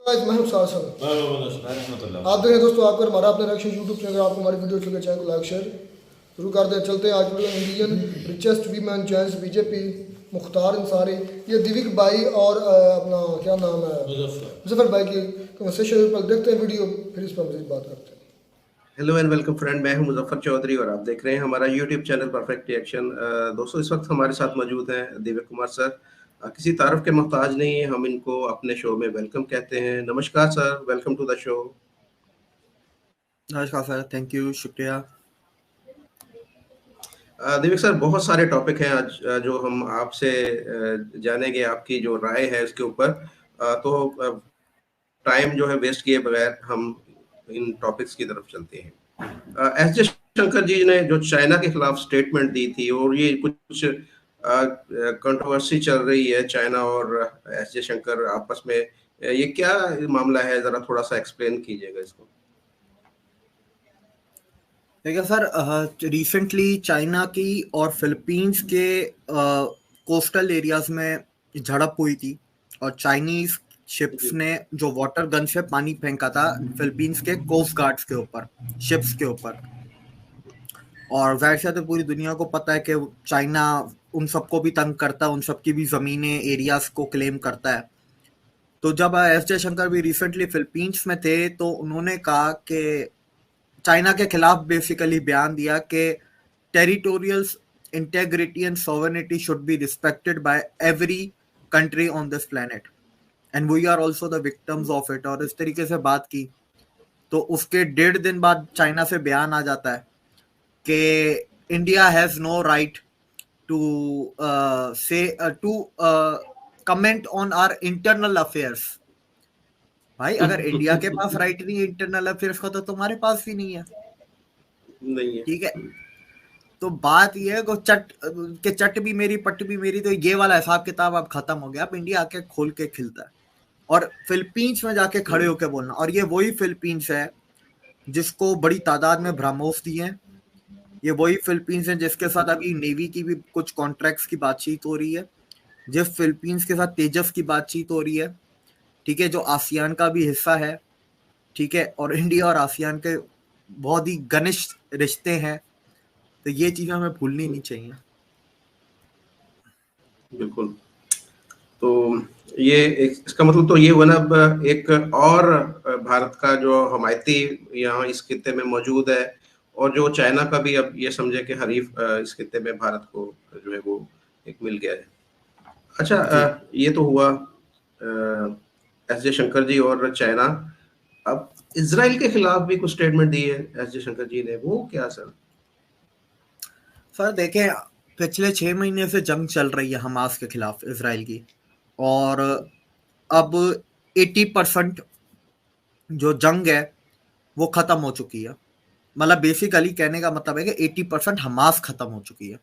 Guys, मैं हूं सासन। आप देखें दोस्तों, आपका हमारा अपना रिएक्शन यूट्यूब चैनल, आपको हमारी वीडियो अच्छी लगे चैनल को लाइक शेयर शुरू कर दें। चलते हैं आज video. Indian richest women gents BJP Mukhtar Ansari, ये दिविक भाई और अपना क्या नाम है मुजफ्फर भाई की कन्वर्सेशन पर देखते हैं वीडियो, फिर इस पर मजीद बात करते हैं। हेलो एंड वेलकम फ्रेंड, मैं हूं मुजफ्फर चौधरी और आप देख रहे हैं हमारा यूट्यूब चैनल परफेक्ट रिएक्शन। दोस्तों, इस वक्त हमारे साथ मौजूद हैं दिव्य कुमार सर। किसी तारुफ के मोहताज नहीं है, हम इनको अपने शो में वेलकम कहते हैं। नमस्कार sir, welcome to the show. नमस्कार सर, थैंक यू, शुक्रिया। दिव्य सर, बहुत सारे टॉपिक हैं आज जो हम आपसे जानेंगे, आपकी जो राय है उसके ऊपर। तो टाइम जो है वेस्ट किए बगैर हम इन टॉपिक्स की तरफ चलते हैं। एस जे शंकर जी ने जो चाइना के खिलाफ स्टेटमेंट दी थी, और ये कुछ कंट्रोवर्सी चल रही है, चाइना और एस जे शंकर आपस में, ये क्या मामला है? जरा थोड़ा सा एक्सप्लेन कीजिएगा इसको। देखिए सर, रिसेंटली चाइना की और फिलीपींस के कोस्टल एरियाज में झड़प हुई थी और चाइनीज शिप्स ने जो वाटर गन से पानी फेंका था फिलीपींस के कोस्ट गार्ड्स के ऊपर, शिप्स के ऊपर। और वैसे तो पूरी दुनिया को पता है कि चाइना उन सबको भी तंग करता है, उन सबकी भी जमीनें, एरियाज को क्लेम करता है। तो जब एस जयशंकर भी रिसेंटली फिलीपींस में थे तो उन्होंने कहा कि चाइना के खिलाफ बेसिकली बयान दिया कि territorial integrity and sovereignty should be respected by every country on this planet and we are also the victims of it. और इस तरीके से बात की तो उसके 1.5 दिन बाद चाइना से बयान आ जाता है कि India has no right to say to comment on our internal affairs. भाई, अगर इंडिया के पास राइट नहीं है इंटरनल अफेयर्स का, तो तुम्हारे पास भी नहीं है। नहीं है, ठीक है। तो बात ये है कि चट भी मेरी पट भी मेरी, तो ये वाला हिसाब किताब अब खत्म हो गया। अब इंडिया आके खोल के खिलता है और फिलीपींस में जाके खड़े होके बोलना। और ये वही फिलीपींस है जिसको बड़ी तादाद में ब्रह्मोस दिए हैं। ये वही फिलीपींस है जिसके साथ अभी नेवी की भी कुछ कॉन्ट्रैक्ट्स की बातचीत हो रही है, जिस फिलीपींस के साथ तेजस की बातचीत हो रही है, ठीक है, जो आसियान का भी हिस्सा है, ठीक है। और इंडिया और आसियान के बहुत ही घनिष्ठ रिश्ते हैं, तो ये चीजें हमें भूलनी नहीं चाहिए। बिल्कुल। तो ये इसका मतलब तो ये हुआ ना, अब एक और भारत का जो हमायती यहाँ इस खित्ते में मौजूद है, और जो चाइना का भी अब ये समझे कि हरीफ इस खित्ते में भारत को जो है वो एक मिल गया है। अच्छा, ये तो हुआ एस जे शंकर जी और चाइना। अब इजराइल के खिलाफ भी कुछ स्टेटमेंट दी है एस जे शंकर जी ने, वो क्या सर? सर देखें, पिछले 6 महीने से जंग चल रही है हमास के खिलाफ इजराइल की, और अब 80% जो जंग है वो खत्म हो चुकी है। मतलब बेसिकली कहने का मतलब है कि 80% हमास खत्म हो चुकी है।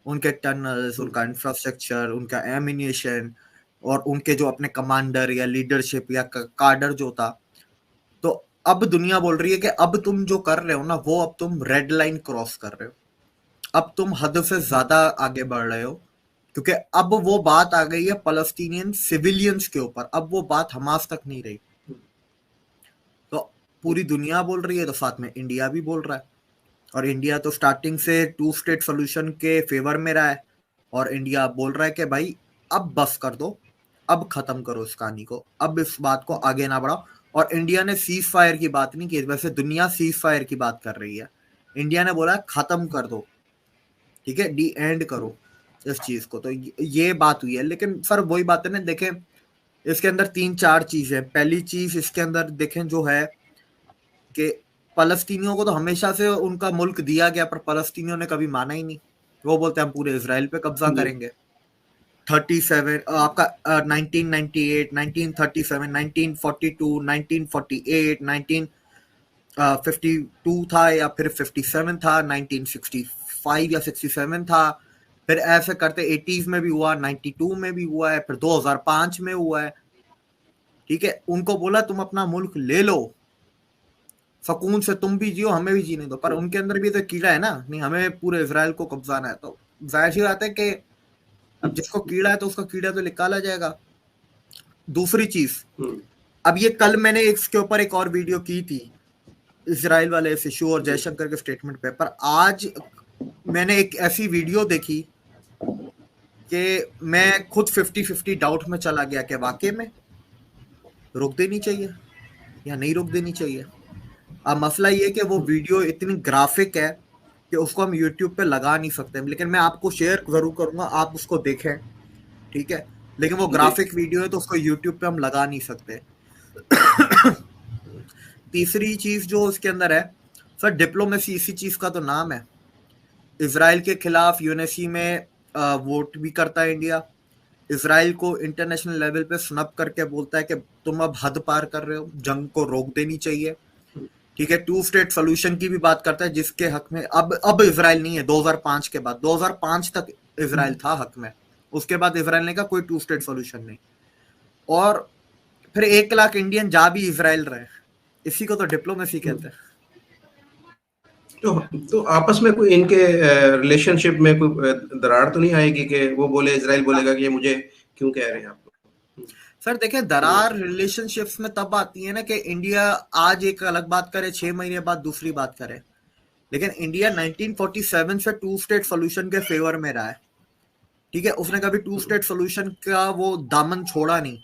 उनके टनल्स, उनका इंफ्रास्ट्रक्चर, उनका एमिनेशन और उनके जो अपने कमांडर या लीडरशिप या कार्डर जो था। तो अब दुनिया बोल रही है कि अब तुम जो कर रहे हो ना, वो अब तुम रेड लाइन क्रॉस कर रहे हो, अब तुम हद से ज्यादा आगे बढ़ रहे हो, क्योंकि अब वो बात आ गई है फलस्तीनियन सिविलियंस के ऊपर। अब वो बात हमास तक नहीं रही। तो पूरी दुनिया बोल रही है, तो साथ में इंडिया भी बोल रहा है। और इंडिया तो स्टार्टिंग से 2 स्टेट सोल्यूशन के फेवर में रहा है, और इंडिया बोल रहा है कि भाई अब बस कर दो, अब खत्म करो इस कहानी को, अब इस बात को आगे ना बढ़ाओ। और इंडिया ने सीज फायर की बात नहीं की, वैसे दुनिया सीज फायर की बात कर रही है। इंडिया ने बोला खत्म कर दो, ठीक है, डी एंड करो इस चीज को। तो ये बात हुई है। लेकिन सर वही बात है ना, देखें इसके अंदर 3-4 चीजें। पहली चीज इसके अंदर देखें जो है कि फलस्तीनियों को तो हमेशा से उनका मुल्क दिया गया, पर फलस्तीनियों ने कभी माना ही नहीं। वो बोलते हैं हम पूरे इजराइल पे कब्जा करेंगे। 37 आपका 1998, 1937, 1942, 1948, 1952 था, या फिर 57 था, 1965 या 67 था। फिर ऐसे करते 80s में भी हुआ, 92 में भी हुआ है, फिर 2005 में हुआ है। ठीक है, उनको बोला तुम अपना मुल्क ले लो, सुकून से तुम भी जियो, हमें भी जीने दो। पर उनके अंदर भी तो कीड़ा है ना, नहीं हमें पूरे इजराइल को कब्जाना है। तो जाहिर सी बात है कि अब जिसको कीड़ा है तो उसका कीड़ा तो निकाला जाएगा। दूसरी चीज, अब ये कल मैंने इसके ऊपर एक और वीडियो की थी, इजराइल वाले इस इशू और जयशंकर के स्टेटमेंट पे, पर आज मैंने एक ऐसी वीडियो देखी कि मैं खुद 50-50 डाउट में चला गया कि वाकई में रोक देनी चाहिए या नहीं रोक देनी चाहिए। अब मसला ये कि वो वीडियो इतनी ग्राफिक है कि उसको हम यूट्यूब पे लगा नहीं सकते, लेकिन मैं आपको शेयर जरूर करूंगा, आप उसको देखें, ठीक है। लेकिन वो जी। ग्राफिक वीडियो है तो उसको यूट्यूब पे हम लगा नहीं सकते। तीसरी चीज जो उसके अंदर है सर, डिप्लोमेसी इसी चीज का तो नाम है। इसराइल के खिलाफ यूएनएससी में वोट भी करता है इंडिया, इसराइल को इंटरनेशनल लेवल पे स्नब करके बोलता है कि तुम अब हद पार कर रहे हो, जंग को रोक देनी चाहिए, ठीक है। टू स्टेट सोल्यूशन की भी बात करता है जिसके हक में अब इसराइल नहीं है। 2005 के बाद, 2005 तक इसराइल था हक में, उसके बाद इसराइल ने कहा कोई टू स्टेट सोल्यूशन नहीं, और फिर 1 लाख इंडियन जा भी इसराइल रहे। इसी को तो डिप्लोमेसी कहते हैं। तो आपस में कोई इनके रिलेशनशिप में कोई दरार तो नहीं आएगी कि वो बोले, इजराइल बोलेगा कि ये मुझे क्यों कह रहे हैं आप लोग? सर देखें, दरार रिलेशनशिप्स में तब आती है ना कि इंडिया आज एक अलग बात करे, 6 महीने बाद दूसरी बात करे। लेकिन इंडिया 1947 से टू स्टेट सोल्यूशन के फेवर में रहा है, ठीक है। उसने कभी टू स्टेट सोल्यूशन का वो दामन छोड़ा नहीं,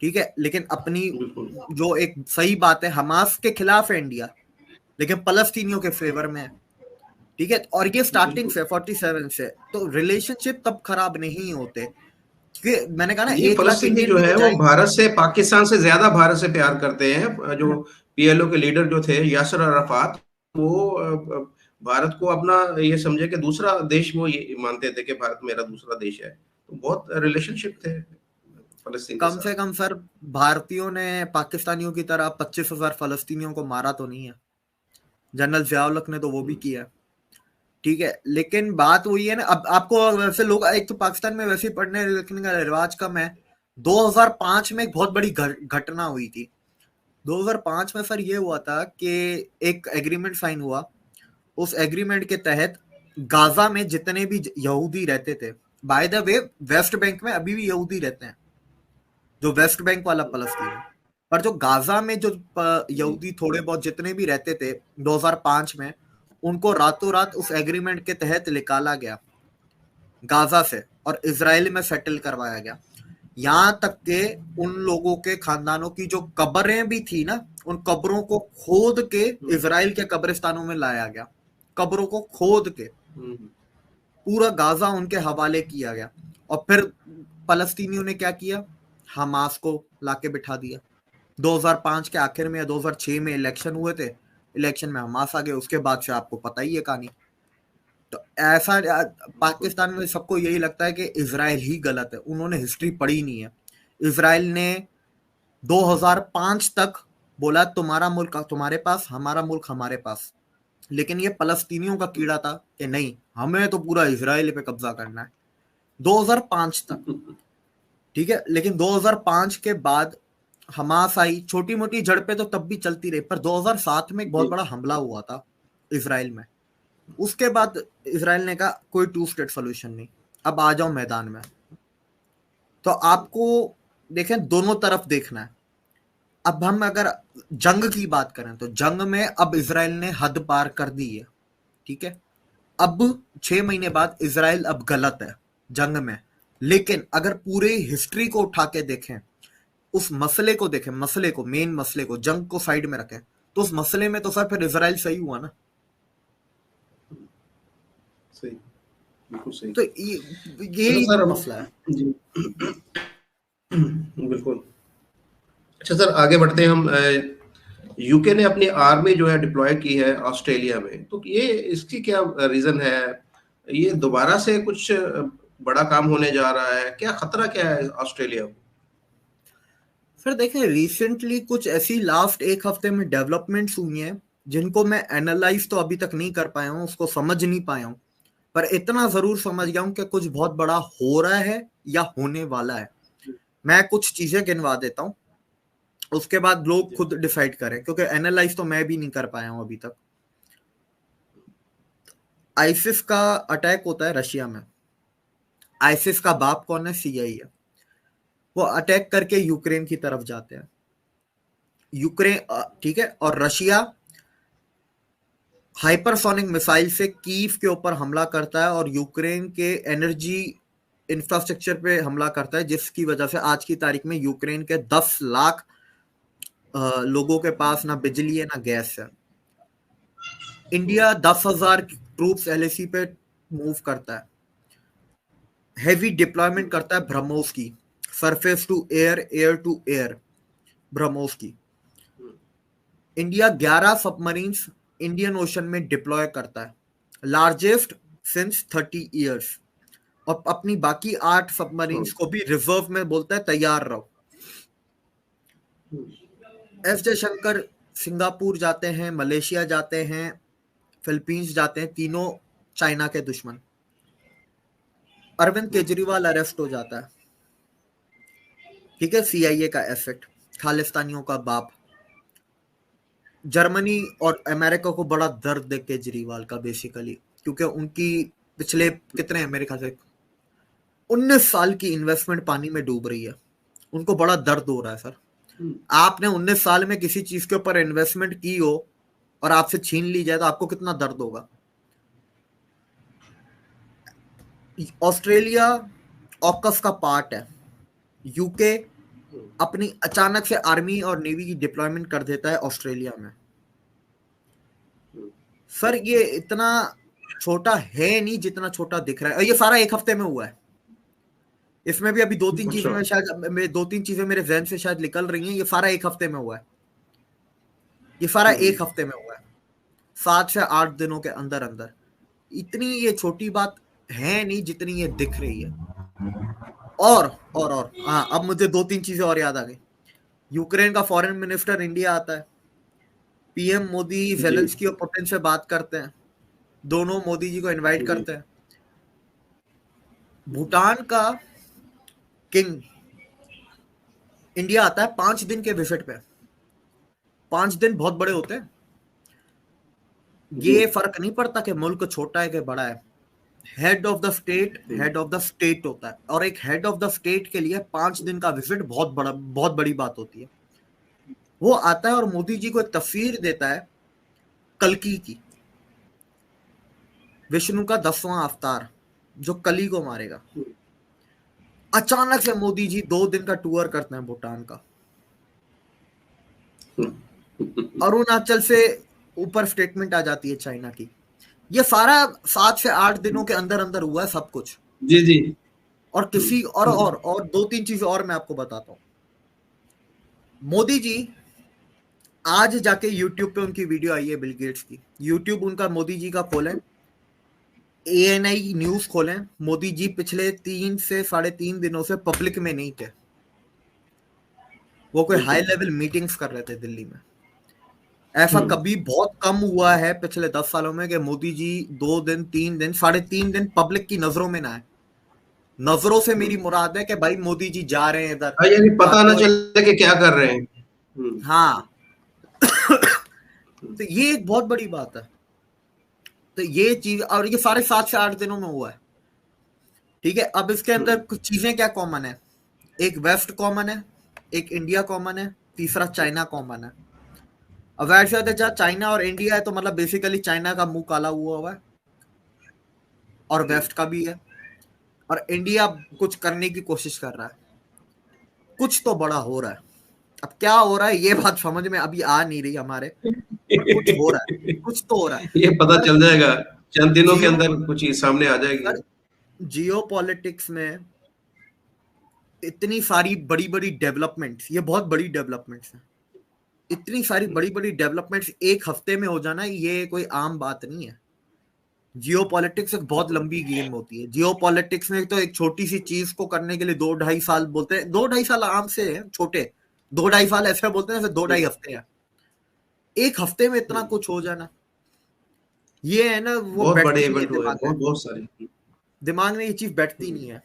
ठीक है। लेकिन अपनी बिल्कुल। जो एक सही बात है, हमास के खिलाफ है इंडिया, लेकिन फलस्तीनियों के फेवर में है, ठीक है। और ये स्टार्टिंग से 47 से, तो रिलेशनशिप तब खराब नहीं होते, क्योंकि मैंने कहा ना ये 1 लाख फलस्तीनी इंडियन जो भी है तो वो जाएंगे। भारत से, पाकिस्तान से ज्यादा भारत से प्यार करते हैं। जो पीएलओ के लीडर जो थे यासर अराफात, वो भारत को अपना ये समझे कि दूसरा देश, वो ये मानते थे कि भारत मेरा दूसरा देश है। तो बहुत रिलेशनशिप थे फलस्तीन के कम से साथ। कम सर, भारतीयों ने पाकिस्तानियों की तरह 25,000 फलस्तीनियों को मारा तो नहीं है। जनरल जियाउल ने तो वो भी किया, ठीक है। लेकिन बात वही है ना, अब आपको वैसे लोग, एक तो पाकिस्तान में वैसे ही पढ़ने लिखने का रिवाज कम है। 2005 में एक बहुत बड़ी घटना हुई थी। 2005 में सर ये हुआ था कि एक एग्रीमेंट साइन हुआ। उस एग्रीमेंट के तहत गाजा में जितने भी यहूदी रहते थे, by the way West Bank में अभी भी यहूदी रहते हैं, जो वेस्ट बैंक वाला फलस्तीन है, पर जो गाजा में जो जी। यहूदी थोड़े बहुत जितने भी रहते थे 2005 में, उनको रातों रात उस एग्रीमेंट के तहत निकाला गया गाजा से और इजराइल में सेटल करवाया गया। यहां तक के उन लोगों के खानदानों की जो कब्रें भी थी ना, उन कब्रों को खोद के इजराइल के कब्रिस्तानों में लाया गया। कब्रों को खोद के हम्म। पूरा गाजा उनके हवाले किया गया। और फिर फलस्तीनियों ने क्या किया, हमास को लाके बिठा दिया। 2005 के आखिर में या 2006 में इलेक्शन हुए थे, इलेक्शन में हमास आ गए, उसके बाद से आपको पता ही है कहानी। तो ऐसा पाकिस्तान में सबको यही लगता है कि इजराइल ही गलत है, उन्होंने हिस्ट्री पढ़ी नहीं है। इजराइल ने 2005 तक बोला तुम्हारा मुल्क तुम्हारे पास, हमारा मुल्क हमारे पास, लेकिन ये फलस्तीनियों का कीड़ा था कि नहीं, हमें तो पूरा इजराइल पे कब्जा करना है। 2005 तक, ठीक है। लेकिन 2005 के बाद हमास आई, छोटी मोटी झड़पें तो तब भी चलती रही, पर 2007 में एक बहुत जी। बड़ा हमला हुआ था इसराइल में। उसके बाद इसराइल ने कहा कोई टू स्टेट सोल्यूशन नहीं, अब आ जाओ मैदान में। तो आपको देखें, दोनों तरफ देखना है। अब हम अगर जंग की बात करें तो जंग में अब इसराइल ने हद पार कर दी है, ठीक है। अब 6 महीने बाद इसराइल अब गलत है जंग में। लेकिन अगर पूरे हिस्ट्री को उठा के देखें, उस मसले को देखें, मसले को, मेन मसले को, जंग को साइड में रखें, तो उस मसले में तो सर फिर इसराइल सही हुआ ना। सही, बिल्कुल सही। तो चलो यही सर, मसला है। जी। बिल्कुल। अच्छा सर, आगे बढ़ते हैं हम। यूके ने अपनी आर्मी जो है डिप्लॉय की है ऑस्ट्रेलिया में, तो ये इसकी क्या रीजन है? ये दोबारा से कुछ बड़ा काम होने जा रहा है क्या? खतरा क्या है ऑस्ट्रेलिया को? सर देखें, रिसेंटली कुछ ऐसी लास्ट 1 हफ्ते में डेवलपमेंट्स हुई हैं जिनको मैं एनालाइज तो अभी तक नहीं कर पाया हूँ, उसको समझ नहीं पाया हूँ, पर इतना जरूर समझ गया हूँ कि कुछ बहुत बड़ा हो रहा है या होने वाला है। मैं कुछ चीजें गिनवा देता हूँ, उसके बाद लोग खुद डिसाइड करें, क्योंकि एनालाइज तो मैं भी नहीं कर पाया हूँ अभी तक। आईसिस का अटैक होता है रशिया में। आईसिस का बाप कौन है? सीआई है। वो अटैक करके यूक्रेन की तरफ जाते हैं। यूक्रेन, ठीक है, और रशिया हाइपरसोनिक मिसाइल से कीव के ऊपर हमला करता है और यूक्रेन के एनर्जी इंफ्रास्ट्रक्चर पे हमला करता है, जिसकी वजह से आज की तारीख में यूक्रेन के 10 लाख लोगों के पास ना बिजली है ना गैस है। इंडिया 10,000 ट्रूप्स एलएसी पे मूव करता है, हेवी डिप्लॉयमेंट करता है ब्रह्मोस की, surface to air, air to air BrahMos की। इंडिया 11 सबमरीन्स इंडियन ओशन में डिप्लॉय करता है, लार्जेस्ट सिंस 30 इयर्स, और अपनी बाकी 8 सबमरीन्स को भी रिजर्व में बोलता है तैयार रहो। एस जयशंकर सिंगापुर जाते हैं, मलेशिया जाते हैं, फिलीपींस जाते हैं, तीनों चाइना के दुश्मन। अरविंद केजरीवाल अरेस्ट हो जाता है, ठीक है, सीआईए का एसेट, खालिस्तानियों का बाप। जर्मनी और अमेरिका को बड़ा दर्द है केजरीवाल का बेसिकली, क्योंकि उनकी पिछले कितने मेरे ख्याल से 19 साल की इन्वेस्टमेंट पानी में डूब रही है। उनको बड़ा दर्द हो रहा है। सर, आपने 19 साल में किसी चीज के ऊपर इन्वेस्टमेंट की हो और आपसे छीन ली जाए तो आपको कितना दर्द होगा। ऑस्ट्रेलिया ऑकस का पार्ट है, यूके अपनी अचानक से आर्मी और नेवी की डिप्लॉयमेंट कर देता है ऑस्ट्रेलिया में। सर, ये इतना छोटा है नहीं जितना छोटा दिख रहा है, और ये सारा एक हफ्ते में हुआ है। इसमें भी अभी 2-3 चीजें में शायद 2-3 चीजें मेरे ज़हन से शायद निकल रही हैं। ये सारा एक हफ्ते में हुआ है, ये सारा एक हफ्ते में हुआ है, 7 से 8 दिनों के अंदर अंदर। इतनी ये छोटी बात है नहीं जितनी ये दिख रही है। और हाँ, अब मुझे 2-3 चीजें और याद आ गई। यूक्रेन का फॉरेन मिनिस्टर इंडिया आता है, पीएम मोदी ज़ेलेंस्की और पुतिन से बात करते हैं, दोनों मोदी जी को इनवाइट करते हैं। भूटान का किंग इंडिया आता है 5 दिन के विजिट पे। 5 दिन बहुत बड़े होते हैं। ये फर्क नहीं पड़ता कि मुल्क छोटा है कि बड़ा है, हेड ऑफ द स्टेट होता है, और एक हेड ऑफ द स्टेट के लिए 5 दिन का विजिट बहुत बड़ी बात होती है। वो आता है और मोदी जी को एक तस्वीर देता है कल्कि की, विष्णु का 10वां अवतार जो कली को मारेगा। अचानक से मोदी जी 2 दिन का टूर करते हैं भूटान का, अरुणाचल से ऊपर स्टेटमेंट आ जाती है चाइना की। ये सारा 7 से 8 दिनों के अंदर अंदर हुआ है सब कुछ। जी। और किसी और 2-3 चीजें और मैं आपको बताता हूँ। मोदी जी आज जाके यूट्यूब पे उनकी वीडियो आई है, बिल गेट्स की। यूट्यूब उनका मोदी जी का खोलें, ANI न्यूज खोलें, मोदी जी पिछले 3 से 3.5 दिनों से पब्लिक में नहीं थे। वो कोई हाई लेवल मीटिंग्स कर रहे थे दिल्ली में। ऐसा कभी बहुत कम हुआ है पिछले 10 सालों में कि मोदी जी 2 दिन 3 दिन 3.5 दिन पब्लिक की नजरों में ना आए। नजरों से मेरी मुराद है कि भाई मोदी जी जा रहे हैं इधर, यानी पता ना चले कि क्या कर रहे हैं। हाँ तो ये एक बहुत बड़ी बात है। तो ये चीज, और ये सारे 7 से 8 दिनों में हुआ है, ठीक है। अब इसके अंदर कुछ चीजें क्या कॉमन है, एक वेस्ट कॉमन है, एक इंडिया कॉमन है, तीसरा चाइना कॉमन है। अब वैसे होता है चाइना और इंडिया है तो मतलब बेसिकली चाइना का मुंह काला हुआ है और वेस्ट का भी है, और इंडिया कुछ करने की कोशिश कर रहा है, कुछ तो बड़ा हो रहा है। अब क्या हो रहा है ये बात समझ में अभी आ नहीं रही हमारे, कुछ हो रहा है, कुछ तो हो रहा है। ये पता चल जाएगा चंद दिनों के अंदर, कुछ चीज सामने आ जाएगी। जियोपॉलिटिक्स में इतनी सारी बड़ी बड़ी डेवलपमेंट्स, ये बहुत बड़ी डेवलपमेंट्स हैं, इतनी सारी बड़ी बड़ी डेवलपमेंट्स एक हफ्ते में हो जाना ये कोई आम बात नहीं है। जियोपॉलिटिक्स एक बहुत लंबी गेम होती है। जियोपॉलिटिक्स में तो एक छोटी सी चीज को करने के लिए 2-2.5 साल बोलते हैं, 2-2.5 साल आराम से है, छोटे 2-2.5 साल ऐसे बोलते हैं, 2-2.5 हफ्ते है। एक हफ्ते में इतना कुछ हो जाना, ये है ना वो बहुत बड़े बैठती नहीं है इवेंट हुए, दिमाग में, बहुत सारे दिमाग में ये चीज बैठती नहीं है।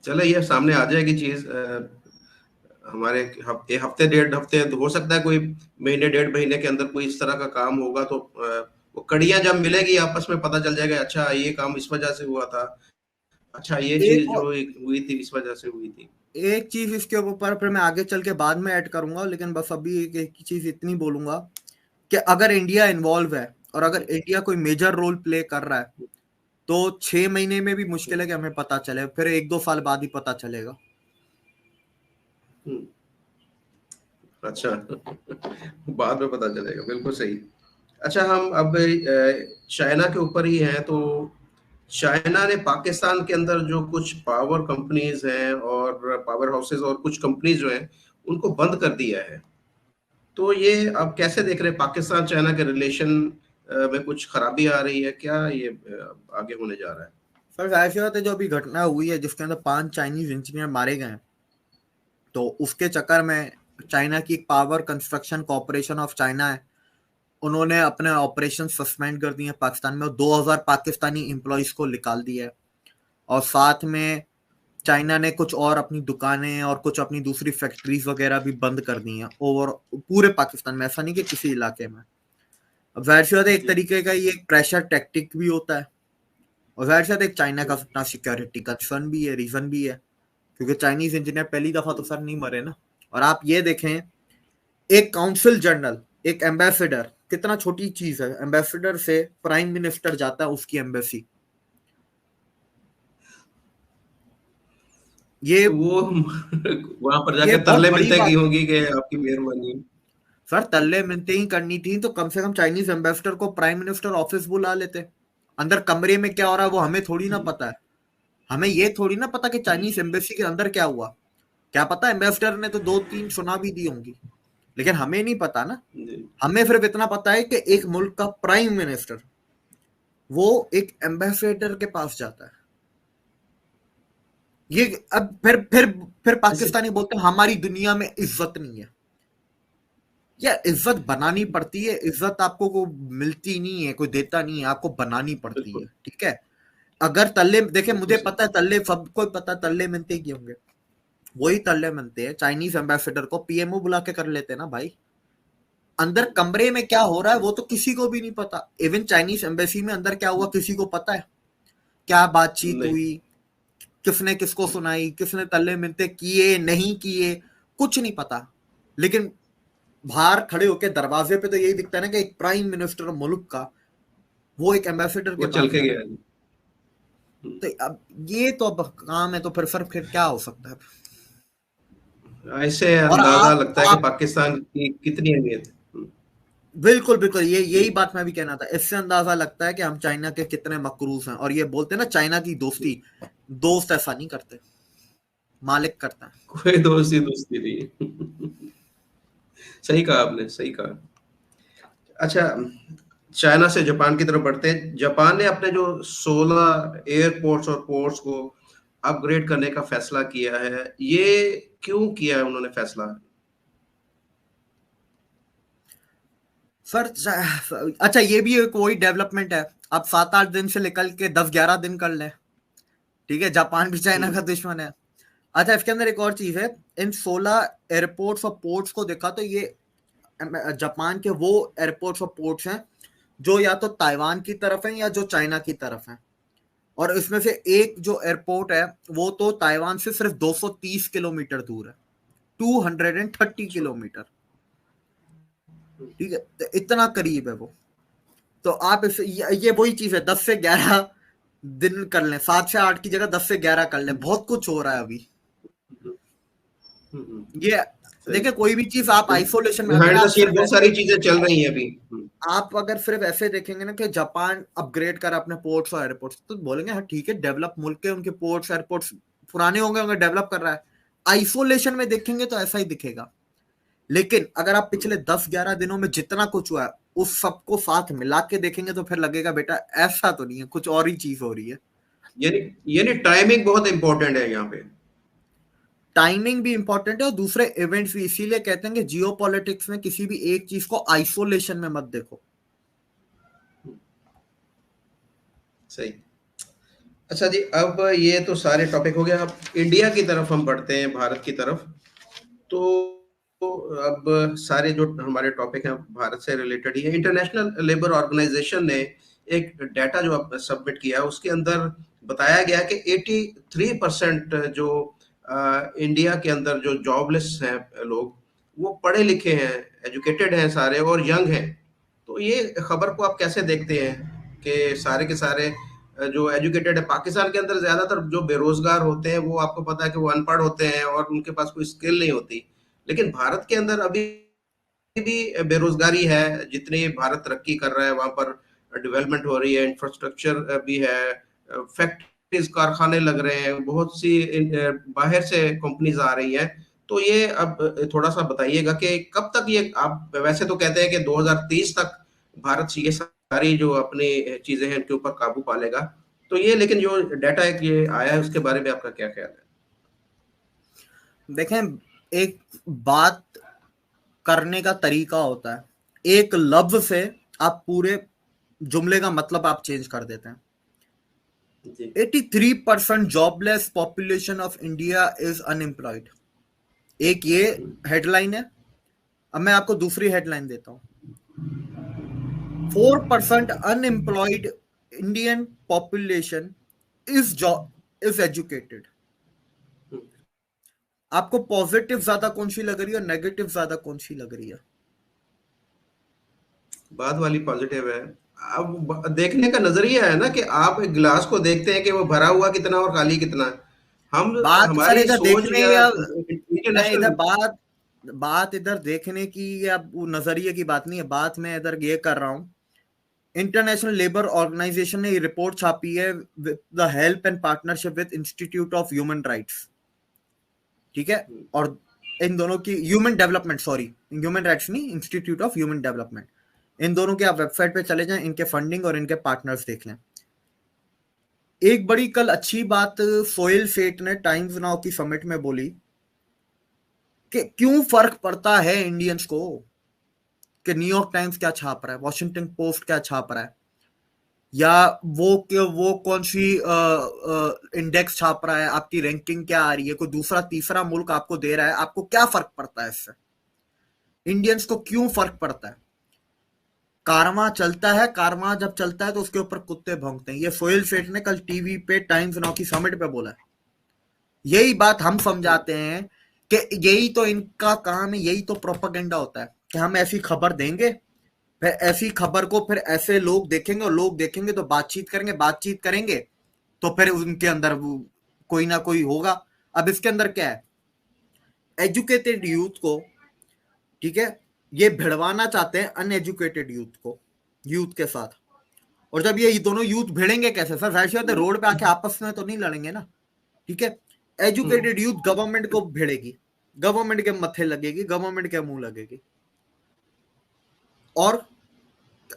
चले ये सामने आ जाएगी चीज। हमारे हफ्ते 1.5 हफ्ते हो सकता है, कोई महीने 1.5 महीने के अंदर कोई इस तरह का काम होगा तो वो कड़ियां जब मिलेगी आपस में पता चल जाएगा, अच्छा ये काम इस वजह से हुआ था, अच्छा, ये एक चीज जो हुई थी इस वजह से हुई थी। एक चीज इसके ऊपर फिर मैं आगे चल के बाद में ऐड करूंगा, लेकिन बस अभी एक चीज इतनी बोलूंगा कि अगर इंडिया इन्वॉल्व है और अगर इंडिया कोई मेजर रोल प्ले कर रहा है तो 6 महीने में भी मुश्किल है कि हमें पता चले, फिर 1-2 साल बाद ही पता चलेगा। हम्म, अच्छा बाद में पता चलेगा, बिल्कुल सही। अच्छा, हम अब चाइना के ऊपर ही हैं, तो चाइना ने पाकिस्तान के अंदर जो कुछ पावर कंपनीज हैं और पावर हाउसेज और कुछ कंपनीज जो हैं उनको बंद कर दिया है। तो ये अब कैसे देख रहे हैं, पाकिस्तान चाइना के रिलेशन में कुछ खराबी आ रही है क्या, ये आगे होने जा रहा है? सर जाहिर सी बात है, जो अभी घटना हुई है जिसके अंदर 5 चाइनीज इंजीनियर मारे गए हैं, तो उसके चक्कर में चाइना की power construction corporation of China है, उन्होंने अपने ऑपरेशन सस्पेंड कर दिए पाकिस्तान में और 2000 पाकिस्तानी एम्प्लॉयज को निकाल दिया है। और साथ में चाइना ने कुछ और अपनी दुकानें और कुछ अपनी दूसरी फैक्ट्रीज वगैरह भी बंद कर दी हैं ओवर पूरे पाकिस्तान में, ऐसा नहीं कि किसी इलाके में। अब जाहिर सी बात है, एक तरीके का ये प्रेशर टैक्टिक भी होता है, और जाहिर सी बात है एक चाइना का अपना सिक्योरिटी कंसर्न भी है, रीजन भी है, क्योंकि चाइनीज इंजीनियर पहली दफा तो सर नहीं मरे ना। और आप ये देखें, एक काउंसिल जनरल, एक एम्बेसडर, कितना छोटी चीज है, एम्बेसडर से प्राइम मिनिस्टर जाता है उसकी एम्बेसी। ये तो वो वहां पर ये जाके बहुत तरले बड़ी मिलते की बात है होगी कि आपकी मेहरबानी। सर, तल्ले मिलते ही करनी थी तो कम से कम चाइनीज एम्बेसडर को प्राइम मिनिस्टर ऑफिस बुला लेते। अंदर कमरे में क्या हो रहा है वो हमें थोड़ी ना पता है। हमें ये थोड़ी ना पता कि चाइनीज एम्बेसी के अंदर क्या हुआ। क्या पता, एम्बेसडर ने तो 2-3 सुना भी दी होंगी, लेकिन हमें नहीं पता ना। जी। हमें सिर्फ इतना पता है कि एक मुल्क का प्राइम मिनिस्टर वो एक एम्बेसडर के पास जाता है। ये अब फिर जैसे पाकिस्तानी बोलते हैं हमारी दुनिया में इज्जत नहीं है। या इज्जत बनानी पड़ती है, इज्जत आपको को मिलती नहीं है, कोई देता नहीं है, आपको बनानी पड़ती है, बिल्कुल ठीक है। अगर तल्ले देखे, बिल्कुल मुझे सही। पता है तल्ले, सबको पता है तल्ले मिलते ही होंगे। वही तल्ले मिलते हैं, चाइनीज एम्बेसडर को पीएमओ बुला के कर लेते हैं ना भाई। अंदर कमरे में क्या हो रहा है वो तो किसी को भी नहीं पता। इवन चाइनीज एम्बेसी में अंदर क्या हुआ किसी को पता है? क्या बातचीत नहीं। हुई, किसने किसको सुनाई, किसने तल्ले मिलते किए नहीं किए, कुछ नहीं पता। लेकिन बाहर खड़े होकर दरवाजे पे तो यही दिखता है ना कि एक प्राइम मिनिस्टर मुल्क का वो एक एम्बेसडर के वो चल पास के जा रहा है। गया। तो अब ये तो अब काम है, तो फिर सर फिर क्या हो सकता है? ऐसे और अंदाजा लगता है कि आप पाकिस्तान की कितनी अहमियत है। बिल्कुल बिल्कुल, यही जी। बात मैं भी कहना था। इससे अंदाजा लगता है कि हम चाइना के कितने मकरूज हैं। और ये बोलते हैं ना चाइना की दोस्ती, दोस्त ऐसा नहीं करते, मालिक करता है। कोई दोस्ती दोस्ती नहीं है। सही कहा आपने, सही कहा। अच्छा, चाइना से जापान की तरफ बढ़ते हैं। जापान ने अपने जो 16 एयरपोर्ट्स और पोर्ट्स को अपग्रेड करने का फैसला किया है, ये क्यों किया है उन्होंने फैसला? सर अच्छा, ये भी एक वही डेवलपमेंट है। आप 7-8 दिन से निकल के 10-11 दिन कर ले, ठीक है। जापान भी चाइना का दुश्मन है। अच्छा, इसके अंदर एक और चीज है, इन 16 एयरपोर्ट्स और पोर्ट्स को देखा तो ये जापान के वो एयरपोर्ट्स और पोर्ट्स हैं जो या तो ताइवान की तरफ है या जो चाइना की तरफ है। और इसमें से एक जो एयरपोर्ट है वो तो ताइवान से सिर्फ 230 किलोमीटर दूर है, 230 किलोमीटर, ठीक है। तो इतना करीब है वो। तो आप इस ये वही चीज है, 10 से 11 दिन कर लें, 7 से 8 की जगह 10 से 11 कर लें, बहुत कुछ हो रहा है अभी। ये सही। देखिए, कोई भी चीज आप आइसोलेशन में, अगर बिहाइंड द आप सीन सिर्फ बहुत ऐसे सारी चीजें चल रही हैं अभी। आप अगर सिर्फ ऐसे देखेंगे ना कि जापान अपग्रेड कर अपने पोर्ट्स और एयरपोर्ट्स, तो बोलेंगे हाँ ठीक है, डेवलप मुल्क के उनके पोर्ट्स एयरपोर्ट्स पुराने होंगे होंगे, डेवलप कर रहा है। आइसोलेशन में देखेंगे तो ऐसा ही दिखेगा। लेकिन अगर आप पिछले 10-11 दिनों में जितना कुछ हुआ है उस सबको साथ मिला के देखेंगे तो फिर लगेगा बेटा ऐसा तो नहीं है, कुछ और ही चीज हो रही है। यानी यानी टाइमिंग बहुत इंपॉर्टेंट है यहाँ पे। टाइमिंग भी इंपॉर्टेंट है और दूसरे इवेंट्स भी, इसीलिए कहते हैं कि जियो पॉलिटिक्स में किसी भी एक चीज को आइसोलेशन में मत देखो। सही। अच्छा जी, अब ये तो सारे टॉपिक हो गया, अब इंडिया की तरफ हम बढ़ते हैं, भारत की तरफ। तो अब सारे जो हमारे टॉपिक हैं भारत से रिलेटेड ही है। इंटरनेशनल लेबर ऑर्गेनाइजेशन ने एक डाटा जो सबमिट किया है उसके अंदर बताया गया कि 83% जो इंडिया के अंदर जो जॉबलेस हैं लोग, वो पढ़े लिखे हैं, एजुकेटेड हैं सारे और यंग हैं। तो ये खबर को आप कैसे देखते हैं कि सारे के सारे जो एजुकेटेड है, पाकिस्तान के अंदर ज्यादातर जो बेरोजगार होते हैं वो आपको पता है कि वो अनपढ़ होते हैं और उनके पास कोई स्किल नहीं होती, लेकिन भारत के अंदर अभी भी बेरोजगारी है। जितनी भारत तरक्की कर रहा है वहां पर डेवलपमेंट हो रही है, इंफ्रास्ट्रक्चर भी है, फैक्ट्रीज कारखाने लग रहे हैं, बहुत सी बाहर से कंपनीज आ रही हैं। तो ये अब थोड़ा सा बताइएगा कि कब तक ये, आप वैसे तो कहते हैं कि 2030 तक भारत ये सारी जो अपनी चीजें हैं इनके ऊपर काबू पा लेगा, तो ये लेकिन जो डाटा एक ये आया है उसके बारे में आपका क्या ख्याल है? देखें, एक बात करने का तरीका होता है, एक लफ्ज से आप पूरे जुमले का मतलब आप चेंज कर देते हैं। 83% jobless population of India is unemployed, एक ये हेडलाइन है। अब मैं आपको दूसरी हेडलाइन देता हूं, 4% unemployed Indian population is educated. आपको पॉजिटिव ज्यादा कौन सी लग रही है और नेगेटिव ज्यादा कौन सी लग रही है? बात वाली पॉजिटिव है। अब देखने का नजरिया है ना कि आप एक गिलास को देखते हैं कि वो भरा हुआ कितना और खाली कितना है। हम बात सर हमारी इधर सोच देखने या या मैं इधर इंटरनेशनल, बात इधर देखने की या वो नजरिए की बात नहीं है, बात मैं इधर ये कर रहा हूं। इंटरनेशनल लेबर ऑर्गेनाइजेशन ने ये रिपोर्ट छापी है with the help and partnership with institute of human rights, ठीक है। और इन दोनों की human development, sorry human rights नहीं, इंस्टीट्यूट ऑफ ह्यूमन डेवलपमेंट। इन दोनों के आप वेबसाइट पे चले जाएं, इनके फंडिंग और इनके पार्टनर्स देख लें। एक बड़ी कल अच्छी बात सोहेल सेठ ने टाइम्स नाउ की समिट में बोली कि क्यों फर्क पड़ता है इंडियंस को कि न्यूयॉर्क टाइम्स क्या छाप रहा है, वॉशिंगटन पोस्ट क्या छाप रहा है, या वो कौन सी इंडेक्स छाप रहा है, आपकी रैंकिंग क्या आ रही है, कोई दूसरा तीसरा मुल्क आपको दे रहा है, आपको क्या फर्क पड़ता है इससे? इंडियंस को क्यों फर्क पड़ता है? कारमा चलता है, कारमा जब चलता है तो उसके ऊपर कुत्ते भौंकते हैं। ये सोहेल सेठ ने कल टीवी पे टाइम्स नाउ की समिट पे बोला है। यही बात हम समझाते हैं कि यही तो इनका काम है, यही तो प्रोपेगेंडा होता है कि हम ऐसी खबर देंगे, फिर ऐसी खबर को फिर ऐसे लोग देखेंगे और लोग देखेंगे तो बातचीत करेंगे तो फिर उनके अंदर कोई ना कोई होगा। अब इसके अंदर क्या है, एजुकेटेड यूथ को, ठीक है, ये भिड़वाना चाहते हैं अनएजुकेटेड यूथ के साथ। और जब ये दोनों यूथ भिड़ेंगे कैसे सर? जाहिर सी बात है रोड पे आके आपस में तो नहीं लड़ेंगे ना, ठीक है। एजुकेटेड यूथ गवर्नमेंट को भिड़ेगी, गवर्नमेंट के मत्थे लगेगी, गवर्नमेंट के मुंह लगेगी। और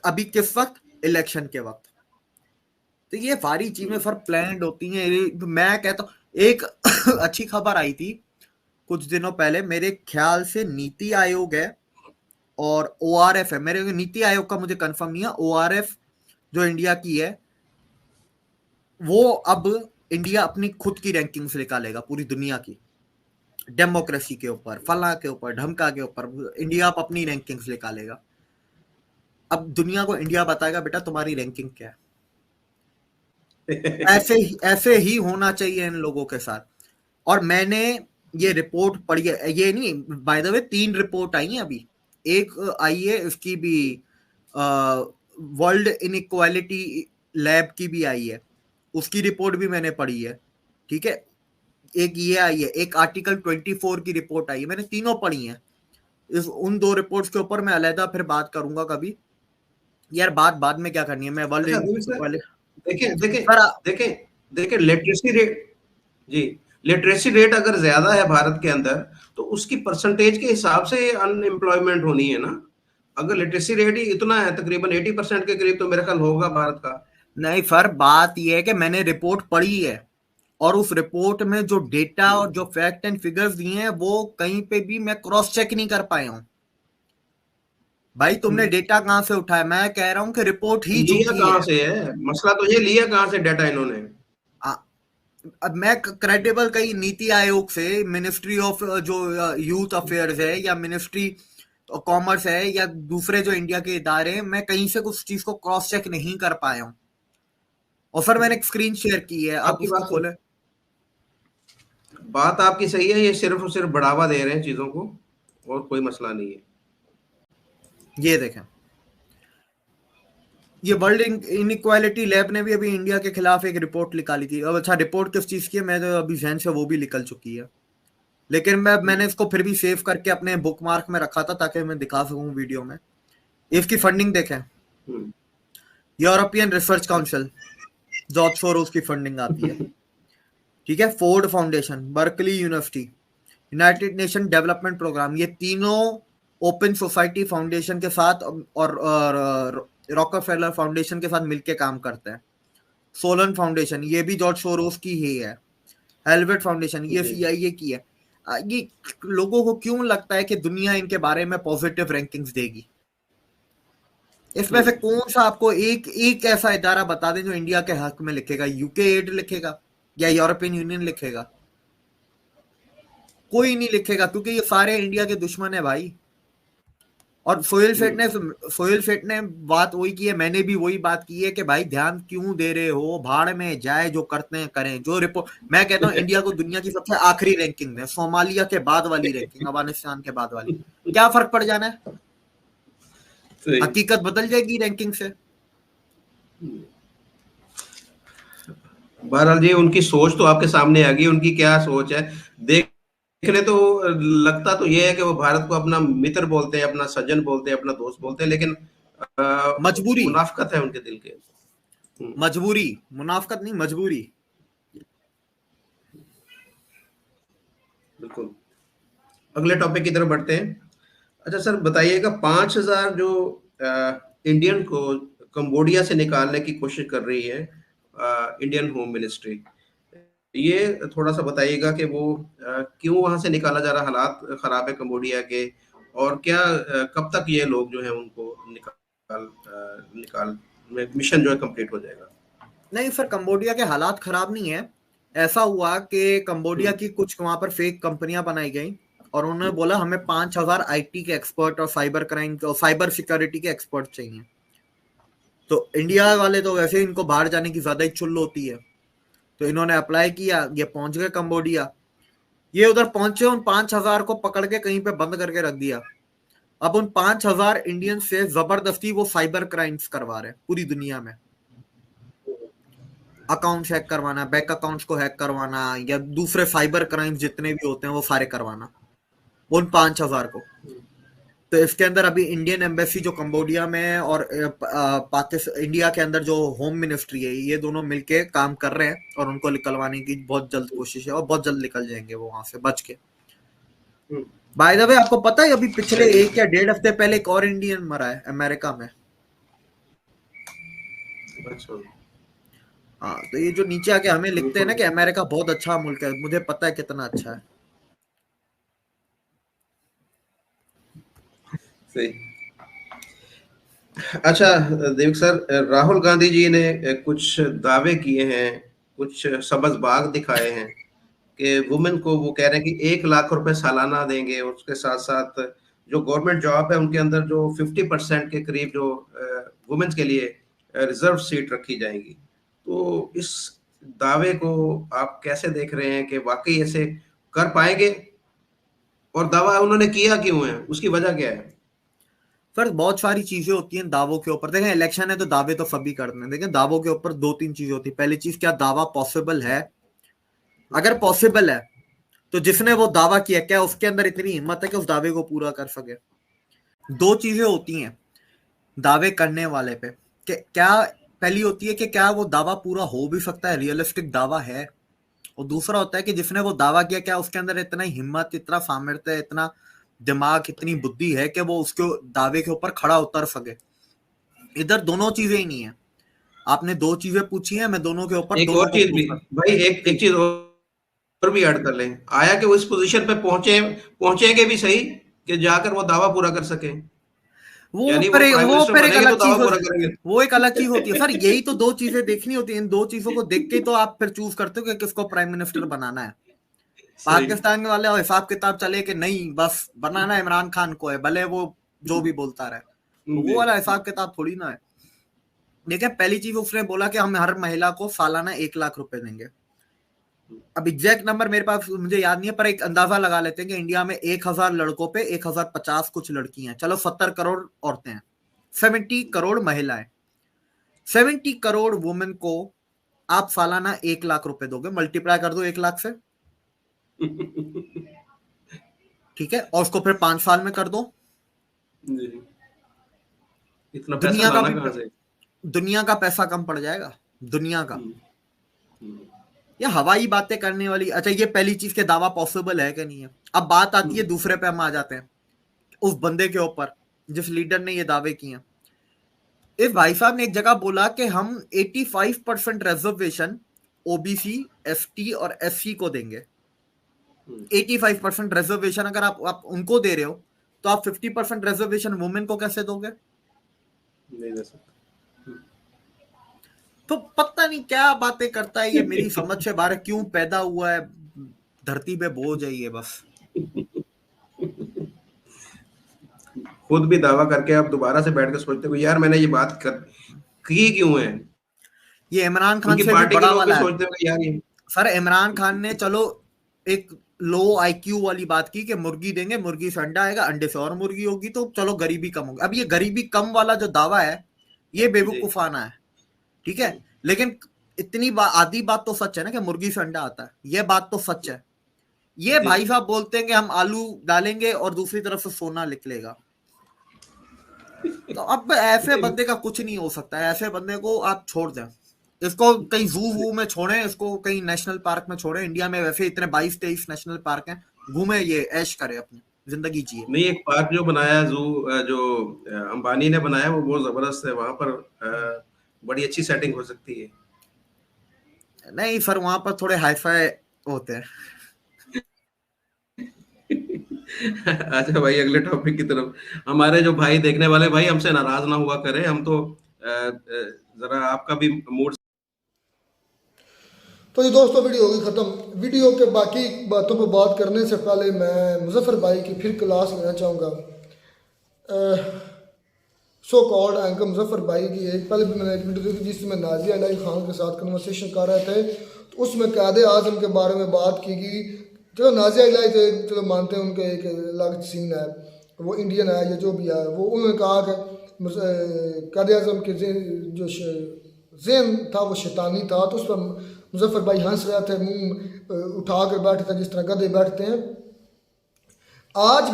अभी किस वक्त? इलेक्शन के वक्त। तो ये सारी चीजें सर प्लान्ड होती हैं। मैं कहता हूं एक अच्छी खबर आई थी कुछ दिनों पहले, मेरे ख्याल से नीति आयोग है और ओआरएफ है, मेरे नीति आयोग का मुझे कंफर्म नहीं है, ओआरएफ जो इंडिया की है, वो अब इंडिया अपनी खुद की रैंकिंग्स निकालेगा पूरी दुनिया की, डेमोक्रेसी के ऊपर, फला के ऊपर, ढमका के ऊपर इंडिया अब अपनी रैंकिंग्स निकालेगा। अब दुनिया को इंडिया बताएगा बेटा तुम्हारी रैंकिंग क्या है। ऐसे ही होना चाहिए इन लोगों के साथ। और मैंने ये रिपोर्ट पढ़ी है, ये नहीं बाय द वे 3 रिपोर्ट आई हैं अभी। एक आई है इसकी भी, वर्ल्ड इनइक्वालिटी लैब की भी आई है, उसकी रिपोर्ट भी मैंने पढ़ी है, ठीक है। एक ये आई है, एक आर्टिकल 24 की रिपोर्ट आई है, मैंने तीनों पढ़ी हैं। उन 2 रिपोर्ट्स के ऊपर मैं अलहदा फिर बात करूंगा कभी। यार बाद में क्या करनी है, मैं वर्ल्ड इनइक्वालिटी देखें लिटरेसी रेट, जी, लिटरेसी रेट अगर ज्यादा है भारत के अंदर तो उसकी परसेंटेज के हिसाब से अनएम्प्लॉयमेंट होनी है ना। अगर लिटरेसी रेट ही इतना है तकरीबन 80% के करीब, तो मेरा ख्याल होगा भारत का। नहीं सर, बात यह है कि मैंने रिपोर्ट पढ़ी है और उस रिपोर्ट में जो डेटा और जो फैक्ट एंड फिगर्स दिए हैं वो कहीं पे भी मैं क्रॉस चेक नहीं कर पाया हूं। भाई तुमने डेटा कहां से उठाया? मैं कह रहा हूं कि रिपोर्ट ही लिया झूठी कहां है। से है, मसला तो ये लिया कहां से डेटा इन्होंने? अब मैं क्रेडिबल कहीं नीति आयोग से, मिनिस्ट्री ऑफ जो यूथ अफेयर्स है या मिनिस्ट्री कॉमर्स है या दूसरे जो इंडिया के इदारे हैं, मैं कहीं से कुछ चीज को क्रॉस चेक नहीं कर पाया हूं। और सर मैंने एक स्क्रीन शेयर की है, आप आपकी उसको बात खोलें। बात आपकी सही है, ये सिर्फ और सिर्फ बढ़ावा दे रहे हैं चीजों को, और कोई मसला नहीं है। ये देखें, ये वर्ल्ड इनइक्वालिटी लैब ने भी अभी इंडिया के खिलाफ एक रिपोर्ट निकाली थी। अब अच्छा, रिपोर्ट किस चीज की है मैं तो अभी जहन से वो भी निकल चुकी है, लेकिन मैंने इसको फिर भी सेव करके अपने बुक मार्क में रखा था ताकि मैं दिखा सकूं वीडियो में। इसकी फंडिंग देखें, hmm, European Research Council, George Soros की फंडिंग आती है, ठीक है, Ford Foundation, Berkeley university, United Nation Development Programme, ये तीनों ओपन सोसाइटी फाउंडेशन के साथ और रॉकफेलर फाउंडेशन के साथ मिलकर काम करते हैं। सोलन फाउंडेशन, ये भी जॉर्ज सोरोस की ही है। हेलवेट फाउंडेशन, ये जी। CIA की है। ये लोगों को क्यों लगता है कि दुनिया इनके बारे में पॉजिटिव रैंकिंग्स देगी? इसमें से कौन सा आपको एक एक ऐसा इदारा बता दें जो इंडिया के हक में लिखेगा? यूके एड लिखेगा या यूरोपियन यूनियन लिखेगा? कोई नहीं लिखेगा, क्योंकि ये सारे इंडिया के दुश्मन है भाई। और सोहेल सेठ ने बात वही की है, मैंने भी वही बात की है कि भाई ध्यान क्यों दे रहे हो, भाड़ में जाए, जो करते हैं करें। जो रिपोर्ट, मैं कहता हूँ इंडिया को दुनिया की सबसे आखिरी रैंकिंग है, सोमालिया के बाद वाली रैंकिंग, अफगानिस्तान के बाद वाली। क्या फर्क पड़ जाना है, सही। हकीकत बदल जाएगी रैंकिंग से। बहरहाल जी, उनकी सोच तो आपके सामने आ गई, उनकी क्या सोच है देखने तो लगता तो ये है कि वो भारत को अपना मित्र बोलते हैं, अपना सज्जन बोलते हैं, अपना दोस्त बोलते हैं, लेकिन मजबूरी, मुनाफकत है उनके दिल के। मजबूरी, मुनाफकत नहीं, मजबूरी। बिल्कुल। अगले टॉपिक की तरफ बढ़ते हैं। अच्छा सर, बताइएगा 5,000 जो इंडियन को कंबोडिया से निकालने की कोशिश कर रही है इंडियन होम मिनिस्ट्री, ये थोड़ा सा बताइएगा कि वो क्यों वहां से निकाला जा रहा, हालात खराब है कंबोडिया के, और क्या कब तक ये लोग जो है उनको निकाल मिशन जो है कंप्लीट हो जाएगा? नहीं सर, कंबोडिया के हालात खराब नहीं है। ऐसा हुआ कि कंबोडिया की कुछ वहां पर फेक कंपनियां बनाई गई और उन्होंने बोला हमें 5,000 IT के एक्सपर्ट और साइबर क्राइम और साइबर सिक्योरिटी के एक्सपर्ट चाहिए। तो इंडिया वाले तो वैसे इनको बाहर जाने की ज्यादा ही चुल होती है, तो इन्होंने अप्लाई किया, ये पहुंच गए कंबोडिया। ये उधर पहुंचे, उन 5,000 को पकड़ के कहीं पे बंद करके रख दिया। अब उन 5,000 इंडियन से जबरदस्ती वो साइबर क्राइम्स करवा रहे हैं पूरी दुनिया में। अकाउंट्स हैक करवाना, बैंक अकाउंट्स को हैक करवाना, या दूसरे साइबर क्राइम्स जितने भी होते हैं वो सारे करवाना, उन 5,000 को। तो इसके अंदर अभी इंडियन एम्बेसी जो कंबोडिया में है और पाकिस्तान, इंडिया के अंदर जो होम मिनिस्ट्री है, ये दोनों मिलके काम कर रहे हैं और उनको निकलवाने की बहुत जल्द कोशिश है और बहुत जल्द निकल जाएंगे वो वहां से बच के। बाय द वे, आपको पता है अभी पिछले 1 या 1.5 हफ्ते पहले एक और इंडियन मरा है अमेरिका में। अच्छा। हाँ, तो ये जो नीचे आके हमें लिखते हैं ना कि अमेरिका बहुत अच्छा मुल्क है, मुझे पता है कितना अच्छा है। सही। अच्छा देविक सर, राहुल गांधी जी ने कुछ दावे किए हैं, कुछ सबज बाग दिखाए हैं कि वुमेन को, वो कह रहे हैं कि 1 लाख रुपए सालाना देंगे, उसके साथ साथ जो गवर्नमेंट जॉब है उनके अंदर जो 50% के करीब जो वुमेन्स के लिए रिजर्व सीट रखी जाएंगी। तो इस दावे को आप कैसे देख रहे हैं कि वाकई ऐसे कर पाएंगे, और दावा उन्होंने किया क्यों है, उसकी वजह क्या है? सर बहुत सारी चीजें होती हैं दावों के ऊपर। देखें, इलेक्शन है तो दावे तो सभी करते हैं। देखें, दावों के ऊपर 2-3 चीजें होती है। पहली चीज, क्या दावा पॉसिबल है? अगर पॉसिबल है तो जिसने वो दावा किया, क्या उसके अंदर इतनी हिम्मत है कि उस दावे को पूरा कर सके? 2 चीजें होती हैं दावे करने वाले पे, कि क्या, पहली होती है कि क्या वो दावा पूरा हो भी सकता है, रियलिस्टिक दावा है। और दूसरा होता है कि जिसने वो दावा किया, क्या उसके अंदर इतना हिम्मत, इतना सामर्थ्य, इतना दिमाग, इतनी बुद्धि है कि वो उसके दावे के ऊपर खड़ा उतर सके। इधर दोनों चीजें ही नहीं है। आपने 2 चीजें पूछी हैं, मैं दोनों के ऊपर एक दोनों और को चीज भी प्रूव कर। भाई, एक चीज और भी ऐड कर लें, आया कि वो इस पोजीशन पे पहुंचेंगे भी सही कि जाकर वो दावा पूरा कर सके, वो यानी पर वो प्राइम वो मिनिस्टर पर एक बनेंगे तो अलग चीज दावा पूरा करेंगे। वो एक अलग चीज होती है सर। यही तो 2 चीजें देखनी होती है। इन 2 चीजों को देख के तो आप फिर चूज करते हो कि किसको प्राइम मिनिस्टर बनाना है। सही। पाकिस्तान वाले और हिसाब किताब चले कि नहीं, बस बनाना इमरान खान को है, भले वो जो भी बोलता रहे। तो वो जी। वाला हिसाब किताब थोड़ी ना है। देखिए पहली चीज उसने बोला कि हम हर महिला को सालाना 1 लाख रुपए देंगे। अब एग्जैक्ट नंबर मेरे पास मुझे याद नहीं है, पर एक अंदाजा लगा लेते हैं कि इंडिया में 1000 लड़कों पे 1050 कुछ लड़कियां हैं, चलो 70 करोड़ औरतें हैं, 70 करोड़ महिलाएं, 70 करोड़ वुमेन को आप सालाना 1 लाख रुपए दोगे, मल्टीप्लाई कर दो 1 लाख से, ठीक है, और उसको फिर 5 साल में कर दो। जी। इतना पैसा लाना कहाँ से? दुनिया का पैसा कम पड़ जाएगा, दुनिया का। हम्म। ये हवाई बातें करने वाली। अच्छा, ये पहली चीज के दावा पॉसिबल है कि नहीं है। अब बात आती है दूसरे पे, हम आ जाते हैं उस बंदे के ऊपर जिस लीडर ने ये दावे किए हैं। इस भाई साहब ने एक जगह बोला कि हम 85% रिजर्वेशन ओबीसी, एसटी और एससी को देंगे। 85% रिजर्वेशन अगर आप उनको दे रहे हो, तो आप 50% रिजर्वेशन वुमेन को कैसे दोगे? नहीं दे सकते। तो पता नहीं क्या बातें करता है ये, मेरी समझ से बाहर। क्यों पैदा हुआ है, धरती पे बोझ है ये बस। खुद भी दावा करके आप दोबारा से बैठ के सोचते हो यार मैंने ये बात की क्यों है। ये इमरान खान से पार्टी भी बड़ा के लोग वाला भी है सोचते हो यार ये। सर, इमरान खान ने चलो एक लो आईक्यू वाली बात की कि मुर्गी देंगे, मुर्गी से अंडा आएगा, अंडे से और मुर्गी होगी, तो चलो गरीबी कम होगी। अब ये गरीबी कम वाला जो दावा है ये बेवकूफाना है, ठीक है, लेकिन इतनी आधी बात तो सच है ना कि मुर्गी से अंडा आता है, ये बात तो सच है। ये भाई साहब बोलते हैं कि हम आलू डालेंगे और दूसरी तरफ से सोना निकलेगा। तो अब ऐसे बंदे का कुछ नहीं हो सकता है। ऐसे बंदे को आप छोड़ दें, इसको कहीं जू वू में छोड़ें, इसको कहीं नेशनल पार्क में छोड़ें। इंडिया में वैसे इतने 22-23 नेशनल पार्क हैं, घूमे ये, ऐश करे, अपनी जिंदगी जिए। नहीं, एक पार्क जो बनाया जू जो अंबानी ने बनाया वो बहुत जबरदस्त है, वहां पर बड़ी अच्छी सेटिंग हो सकती है। नहीं सर, वहां पर थोड़े हाईफाई होते हैं। अच्छा भाई, अगले टॉपिक की तरफ। हमारे जो भाई देखने वाले भाई हमसे नाराज ना हुआ करें, हम तो जरा आपका भी मूड। तो ये दोस्तों वीडियो होगी ख़त्म। वीडियो के बाकी बातों पर बात करने से पहले मैं मुजफ्फर भाई की फिर क्लास लेना चाहूँगा। सो कॉल्ड एंकर मुजफ्फर भाई की एक पहले भी मैंने एक वीडियो देखी जिसमें नाजिया अलाई खान के साथ कन्वर्सेशन कर रहे थे, तो उसमें कायदे आज़म के बारे में बात की गई। चलो नाजिया अलाई तो चलो मानते हैं उनका एक अलग सीन है, वो इंडियन है या जो भी है, वो उन्होंने कहा कि कायदे आज़म के जो ज़हन था वो शैतानी था, तो उस पर मुजफ्फर भाई हंस रहे थे, मुंह उठा कर बैठे थे जिस तरह गधे बैठते हैं। आज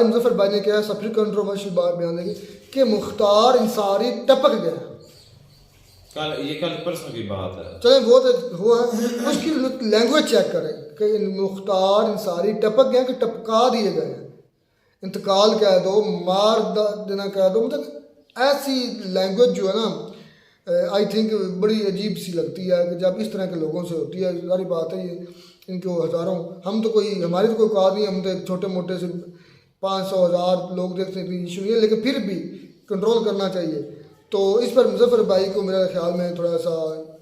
मुजफ्फर भाई ने कहा, सब फिर कंट्रोवर्शियल बात बयान देगी कि मुख्तार अंसारी टपक गया। कल परसों की बात है। चले वो तो हुआ, उसकी लैंग्वेज चेक करें कि मुख्तार अंसारी टपक गए कि टपका दिए गए, इंतकाल कह दो, मार देना कह दो। मतलब ऐसी लैंग्वेज जो है ना, आई थिंक बड़ी अजीब सी लगती है कि जब इस तरह के लोगों से होती है। सारी बात है ये, इनको हज़ारों, हम तो कोई, हमारी तो कोई औकात नहीं, हम तो एक छोटे मोटे से 500,000 लोग देखते हैं, कोई इशू नहीं है, लेकिन फिर भी कंट्रोल करना चाहिए। तो इस पर मुजफ्फर भाई को मेरे ख्याल में थोड़ा सा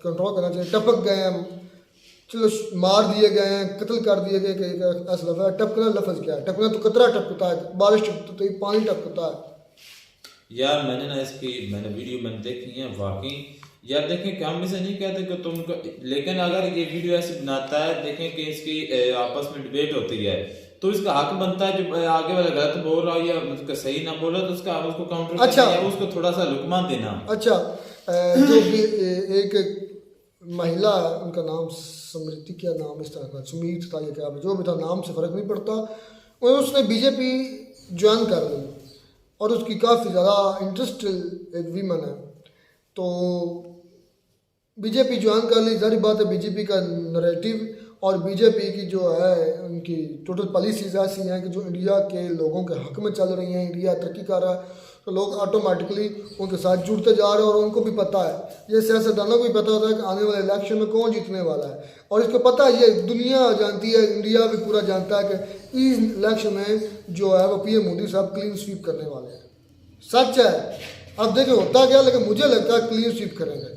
कंट्रोल करना चाहिए। टपक गए हैं, चलो मार दिए गए हैं, कत्ल कर दिए गए, ऐसा लफ्ज़ है। टपकना लफ्ज़ क्या है? टपकना तो कतरा टपकता है, बारिश टपकती है, पानी टपकता है। यार मैंने ना मैंने वीडियो देखी है वाकई। यार देखें कि हम इसे नहीं कहते कि तुम, लेकिन अगर ये वीडियो ऐसे बनाता है, देखें कि इसकी आपस में डिबेट होती है, तो इसका हक बनता है जो आगे वाला गलत बोल रहा है या मतलब सही ना बोल रहा, तो उसको काउंटर अच्छा, करना, उसको थोड़ा सा लुकमा देना। अच्छा, जो भी एक महिला है, उनका नाम स्मृति, क्या नाम इस तरह का, सुमीत था या क्या, जो भी था, नाम से फ़र्क नहीं पड़ता, उसने बीजेपी ज्वाइन कर ली और उसकी काफ़ी ज़्यादा इंटरेस्टेड एक वीमन है, तो बीजेपी ज्वाइन कर ली। सारी बात है, बीजेपी का नरेटिव और बीजेपी की जो है उनकी टोटल पॉलिसीज ऐसी हैं कि जो इंडिया के लोगों के हक में चल रही हैं, इंडिया तरक्की कर रहा है, तो लोग ऑटोमेटिकली उनके साथ जुड़ते जा रहे हैं। और उनको भी पता है, ये सियासतदानों को भी पता होता है कि आने वाले इलेक्शन में कौन जीतने वाला है, और इसको पता है, ये दुनिया जानती है, इंडिया भी पूरा जानता है कि इस इलेक्शन में जो है वो पीएम मोदी साहब क्लीन स्वीप करने वाले हैं। सच है, अब देखिए होता क्या, लेकिन मुझे लगता है क्लीन स्वीप करेंगे,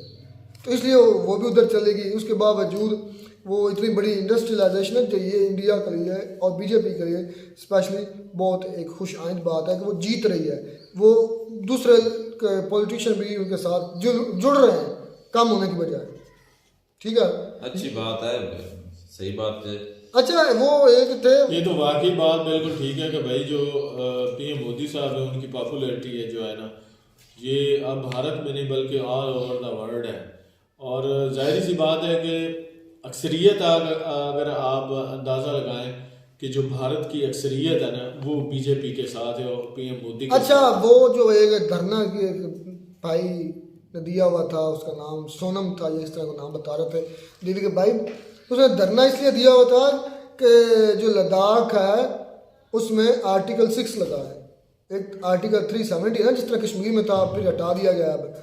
तो इसलिए वो भी उधर चलेगी। उसके बावजूद वो इतनी बड़ी इंडस्ट्रियलाइजेशन है जो ये इंडिया के लिए और बीजेपी के लिए स्पेशली बहुत एक खुश आइंद बात है कि वो जीत रही है। वो दूसरे पॉलिटिशियन भी उनके साथ जुड़ रहे हैं कम होने की बजाय। ठीक है, अच्छी बात है, सही बात है। अच्छा वो एक थे, ये तो वाकई बात बिल्कुल ठीक है कि भाई जो पीएम मोदी साहब है उनकी पॉपुलैरिटी है जो है ना, ये अब भारत में नहीं बल्कि ऑल ओवर द वर्ल्ड है। और जाहिर सी बात है कि अक्सरियत अगर आप अंदाज़ा लगाएं कि जो भारत की अक्सरियत है ना वो बीजेपी के साथ है और पीएम मोदी के अच्छा साथ। वो जो एक धरना की एक भाई ने दिया हुआ था, उसका नाम सोनम था, ये इस तरह का नाम बता रहे थे दीदी के भाई, उसने धरना इसलिए दिया हुआ था कि जो लद्दाख है उसमें आर्टिकल 6 लगा है, एक आर्टिकल 370 है ना, जिस तरह कश्मीर में था फिर हटा दिया गया अब।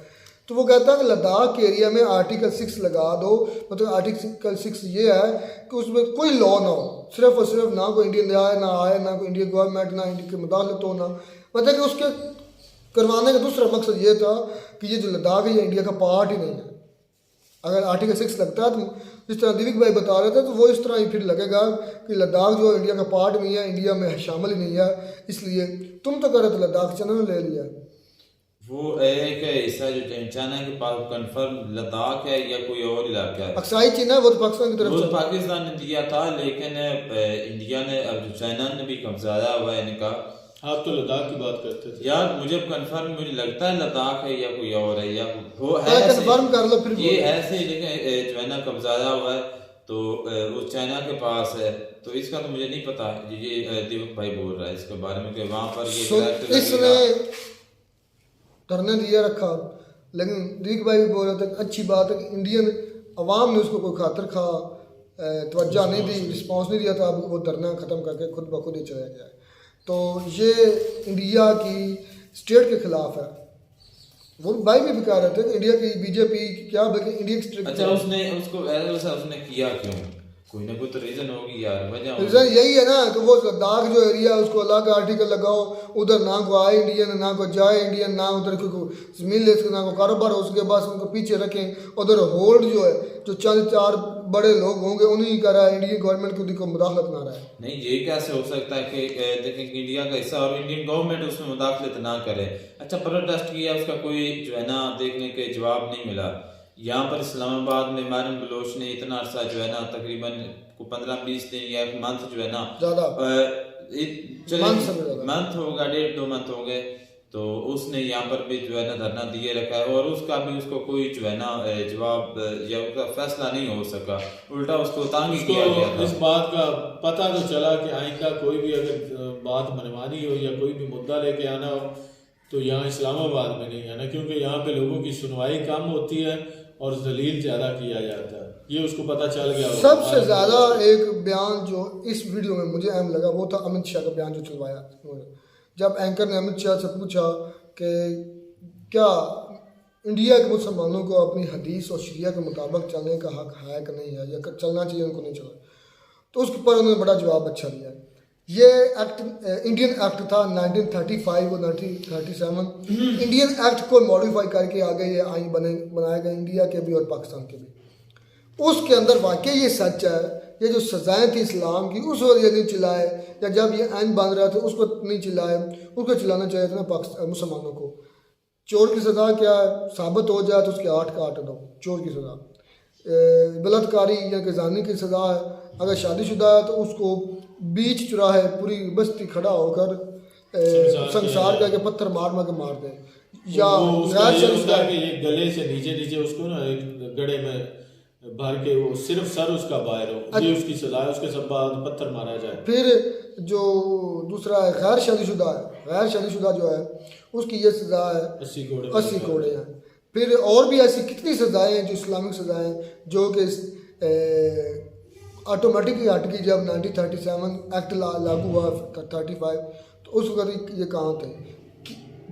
तो वो कहता है कि लद्दाख के एरिया में आर्टिकल 6 लगा दो, मतलब आर्टिकल 6 ये है कि उसमें कोई लॉ ना हो, सिर्फ और सिर्फ ना कोई इंडियन आए ना आए, ना कोई इंडियन गवर्नमेंट, ना इंडिया की मुदाखलत हो, ना मतलब कि उसके करवाने का दूसरा मकसद ये था कि ये जो लद्दाख है ये इंडिया का पार्ट ही नहीं है। अगर आर्टिकल 6 लगता है तो जिस तरह दिलीप भाई बता रहे थे तो वो इस तरह ही फिर लगेगा कि लद्दाख जो इंडिया का पार्ट नहीं है, इंडिया में शामिल ही नहीं है, इसलिए तुम तो करे तो लद्दाख चैनल ले लिया। वो एक हिस्सा जो चाइना के पास कंफर्म लद्दाख है या कोई और इलाका है, अक्साई चीन है वो तो पाकिस्तान की तरफ वो से। पाकिस्तान ने दिया था, लेकिन इंडिया ने अब चाइना ने भी कब्जाया हुआ है इनका। आप तो लद्दाख की बात करते थे यार मुझे कंफर्म, मुझे लगता है लद्दाख है या कोई और है, या वो है पहले ऐसे- कंफर्म कर लो फिर ये बोलो। ऐसे, लेकिन जो है ना कब्जाया हुआ है तो वो चाइना के पास है, तो इसका तो मुझे नहीं पता। ये दीपक भाई बोल रहा है इसके बारे में कि वहां पर ये direct इसने लगेगा। धरने दिया रखा, लेकिन दीक भाई भी बोल रहे थे अच्छी बात है कि इंडियन अवाम ने उसको कोई खातर खा तवज्जो नहीं दी, रिस्पॉन्स नहीं दिया, तो अब वो धरना ख़त्म करके खुद ब खुद ही चला गया है। तो ये इंडिया की स्टेट के खिलाफ है। वो भाई भी कह रहे थे कि इंडिया की बीजेपी क्या, बल्कि इंडिया की स्टेट अच्छा उसने उसको ऐसा उसने किया क्यों? कोई ना कोई तो रीजन होगी यार, वजह होगी। रीज़न यही है ना कि वो लद्दाख जो एरिया है उसको अलग आर्टिकल लगाओ, उधर ना को आए इंडियन, ना को जाए इंडियन, ना उधर को ज़मीन ले सके, ना को कारोबार हो सके, बस उनको पीछे रखें। उधर होल्ड जो है जो चंद चार बड़े लोग होंगे उन्हीं का रहा है, इंडियन गवर्नमेंट की उनको मुदाखलत ना रहा है। नहीं ये कैसे हो सकता है कि देखें कि इंडिया का हिस्सा और इंडियन गवर्नमेंट उसमें मुदाखलत ना करे। अच्छा प्रोटेस्ट किया, उसका कोई जो है ना देखने के जवाब नहीं मिला। यहाँ पर इस्लामाबाद में मारिन बलोच ने इतना अरसा जो है ना तकरीबन 15-20 दिन या एक मंथ जो है ना ज़्यादा मंथ हो गया, 1.5-2 मंथ हो गए, तो उसने यहाँ पर भी जो है ना धरना दिए रखा है और उसका भी उसको कोई जो है ना जवाब या उसका फैसला नहीं हो सका, उल्टा उसको तांगी किया गया था। इस बात का पता तो चला कि आइंदा कोई भी अगर बात मनवानी हो या कोई भी मुद्दा लेके आना हो तो यहाँ इस्लामाबाद में नहीं आना, क्योंकि यहाँ पे लोगों की सुनवाई कम होती है और जलील ज़्यादा किया जाता है। ये उसको पता चल गया। सबसे ज़्यादा एक बयान जो इस वीडियो में मुझे अहम लगा वो था अमित शाह का बयान जो चलवाया। जब एंकर ने अमित शाह से पूछा कि क्या इंडिया के मुसलमानों को अपनी हदीस और शरिया के मुताबिक चलने का हक है कि नहीं है, या चलना चाहिए उनको नहीं चला, तो उसके पर उन्होंने बड़ा जवाब अच्छा दिया। ये एक्ट इंडियन एक्ट था 1935 और 1937। इंडियन एक्ट को मॉडिफाई करके आगे ये आइन बनाया गया इंडिया के भी और पाकिस्तान के भी। उसके अंदर वाकई ये सच है, ये जो सज़ाएँ थी इस्लाम की उस वक्त ये नहीं चिल्लाए, या जब ये आइन बन रहा था उस वक्त नहीं चिल्लाए, उसको चिल्लाना चाहिए था ना पाकिस्तान मुसलमानों को। चोर की सज़ा क्या है, साबित हो जाए तो उसके 8 काट दो, चोर की सज़ा। बलात्कारी या गजानी की सज़ा है, अगर शादीशुदा है तो उसको बीच चुराहे पूरी बस्ती खड़ा होकर संसार करके पत्थर मार मार के मार दे, या गैर शादीशुदा कि ये गले से नीचे उसको ना एक गड़े में भर के वो सिर्फ सर उसका बाहर हो, ये उसकी सजा है, उसके सब बाद पत्थर मारा जाए। फिर जो दूसरा है गैर शादीशुदा है, गैर शादीशुदा जो है उसकी ये सज़ा है 80 कोड़े हैं। फिर और भी ऐसी कितनी सज़ाएँ हैं जो इस्लामिक सज़ाएँ जो कि ऑटोमेटिकली हट गई जब 1937 एक्ट लागू हुआ 35, तो उस वक्त ये कहाँ थे,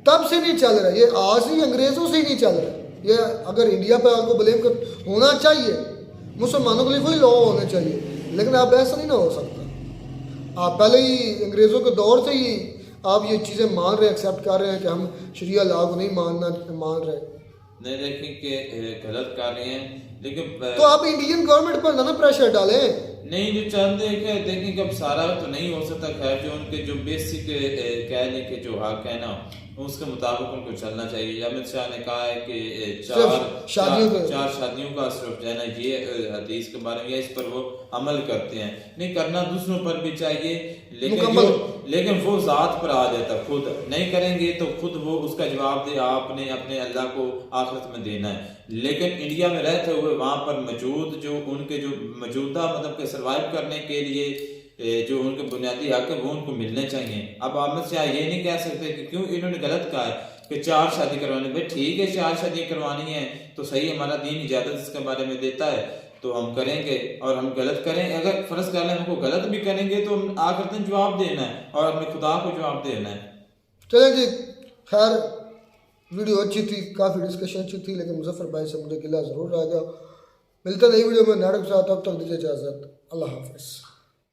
तब से नहीं चल रहा, ये आज ही अंग्रेज़ों से ही नहीं चल रहा। ये अगर इंडिया पर आपको ब्लेम कर होना चाहिए, मुसलमानों के लिए कोई लॉ होना चाहिए, लेकिन अब ऐसा नहीं ना हो सकता। आप पहले ही अंग्रेज़ों के दौर से ही आप ये चीज़ें मान रहे, एक्सेप्ट कर रहे हैं कि हम शरिया लॉ को नहीं मान रहे। नहीं देखें कि गलत कर रहे हैं, लेकिन तो आप इंडियन गवर्नमेंट पर ना प्रेशर डालें। नहीं जो चंद देखें कि अब सारा तो नहीं हो सकता, खैर जो उनके जो बेसिक कह लें कि जो हक है ना उसके मुताबिक उनको चलना चाहिए। अमित शाह ने कहा है कि चार शादियों का सिर्फ जो है ना ये हदीस के बारे में, इस पर वो अमल करते हैं, नहीं करना दूसरों पर भी चाहिए, लेकिन वो जात पर आ जाता, खुद नहीं करेंगे तो खुद वो उसका जवाब दे आपने अपने अल्लाह को आखिरत में देना है। लेकिन इंडिया में रहते हुए वहां पर मौजूद जो उनके जो मौजूदा मतलब के सर्वाइव करने के लिए जो उनके बुनियादी हक है वो उनको मिलने चाहिए। अब अमित शाह ये नहीं कह सकते कि क्यों इन्होंने गलत कहा है कि 4 शादी करवानी, भाई ठीक है 4 शादी करवानी है तो सही, हमारा दीन इजाजत इसके बारे में देता है तो हम करेंगे, और हम गलत करें अगर फर्ज कर लें हमको गलत भी करेंगे तो आखिर दिन जवाब देना है और अपने खुदा को जवाब देना है। चलें जी, खैर वीडियो अच्छी थी, काफ़ी डिस्कशन अच्छी थी, लेकिन मुजफ्फर भाई से मुझे गिला ज़रूर आ गया। मिलता नई वीडियो में नाटक के साथ, तब तक दीजिए इजाज़त, अल्लाह हाफ़िज़।